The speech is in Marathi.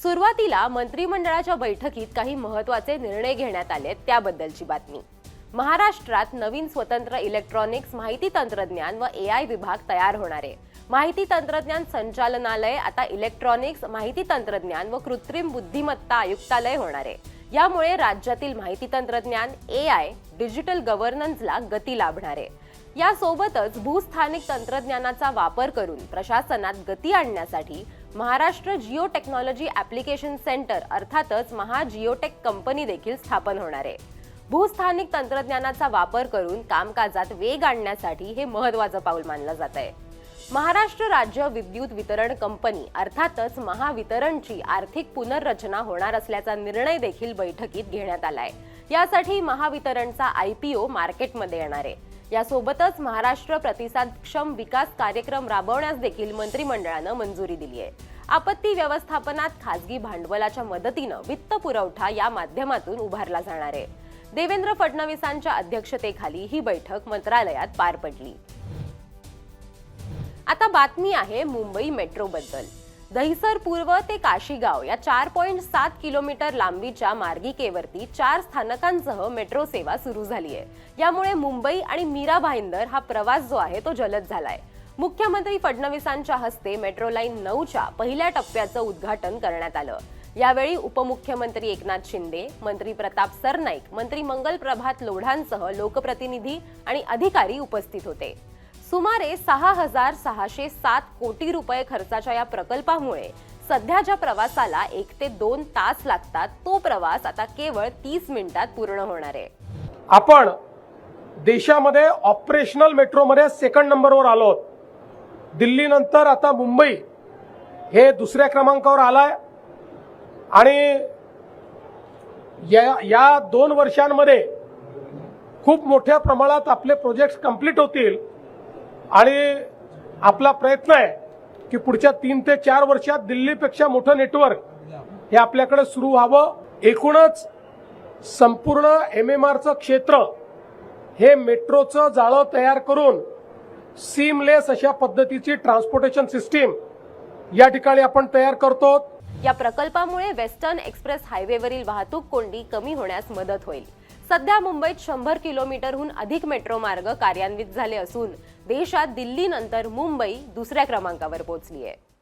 सुरुवातीला मंत्रिमंडळाच्या बैठकीत काही महत्त्वाचे निर्णय घेण्यात आले त्याबद्दलची बातमी। महाराष्ट्रात नवीन स्वतंत्र इलेक्ट्रॉनिक्स माहिती तंत्रज्ञान व एआय विभाग तयार होणार आहे। माहिती तंत्रज्ञान संचालनालय आता इलेक्ट्रॉनिक्स माहिती तंत्रज्ञान व कृत्रिम बुद्धिमत्ता आयुक्तालय होणार आहे। यामुळे राज्यातील माहिती तंत्रज्ञान, एआय, डिजिटल गव्हर्नन्सला गती लाभणार आहे। यासोबतच भूस्थानिक तंत्रज्ञानाचा वापर करून प्रशासनात गती आणण्यासाठी Maharashtra Jio technology application centre अर्थातच महा जिओटेक कंपनी देखील स्थापन होणार आहे। भूस्थानिक तंत्रज्ञानाचा वापर करून कामकाजात वेग आणण्यासाठी हे महत्त्वाचं पाऊल मानलं जात आहे। महाराष्ट्र राज्य विद्युत वितरण कंपनी अर्थातच महावितरणची आर्थिक पुनर्रचना होणार असल्याचा निर्णय देखील बैठकीत घेण्यात आलाय। यासाठी महावितरणचा IPO मार्केटमध्ये येणार आहे। यासोबतच महाराष्ट्र प्रतिसादक्षम विकास कार्यक्रम राबवण्यास देखील मंत्रिमंडळानं मंजुरी दिली आहे। आपत्ती व्यवस्थापनात खासगी भांडवलाच्या मदतीनं वित्त पुरवठा या माध्यमातून उभारला जाणार आहे। देवेंद्र फडणवीसांच्या अध्यक्षतेखाली ही बैठक मंत्रालयात पार पडली। आता बातमी आहे मुंबई मेट्रो बद्दल। दहिसर पूर्व ते काशीगाव या 4.7 किलोमीटर लांबीच्या मार्गिकेवरती 4 स्थानकांसह मेट्रो सेवा सुरू झाली आहे। यामुळे मुंबई आणि मीरा भाईंदर हा प्रवास जो आहे तो जलद झालाय। मुख्यमंत्री फडणवीसांच्या हस्ते मेट्रो लाईन 9च्या पहिल्या टप्प्याचं उद्घाटन करण्यात आलं। यावेळी उपमुख्यमंत्री एकनाथ शिंदे, मंत्री प्रताप सरनाईक, मंत्री मंगल प्रभात लोढांसह लोकप्रतिनिधी आणि अधिकारी उपस्थित होते। सुमारे 6,607 कोटी रुपये खर्चाच्या या प्रकल्पामुळे सध्याच्या प्रवासाला 1 ते 2 तास लागतात तो प्रवास आता केवळ 30 मिनिटात पूर्ण होणार आहे। आपण देशामध्ये ऑपरेशनल मेट्रोमध्ये सेकंड नंबरवर आलो। दिल्ली नंतर आता मुंबई हे दुसऱ्या क्रमांकावर आलाय आणि या 2 वर्षांमध्ये खूप मोठ्या प्रमाणात आपले प्रोजेक्ट्स कंप्लीट होतील आणि आपला प्रयत्न आहे की पुढच्या 3 ते 4 वर्षात दिल्लीपेक्षा मोठं नेटवर्क हे आपल्याकडे सुरू व्हावं। एकूणच संपूर्ण MMRचं क्षेत्र हे मेट्रोचं जाळं तयार करून सीमलेस अशा पद्धतीची ट्रान्सपोर्टेशन सिस्टीम या ठिकाणी आपण तयार करतो। या प्रकल्पामुळे वेस्टर्न एक्सप्रेस हायवेवरील वाहतूक कोंडी कमी होण्यास मदत होईल। सध्या मुंबईत 100 किलोमीटरहून अधिक मेट्रो मार्ग कार्यान्वित झाले असून देशात दिल्लीनंतर मुंबई दुसऱ्या क्रमांकावर पोहोचली आहे।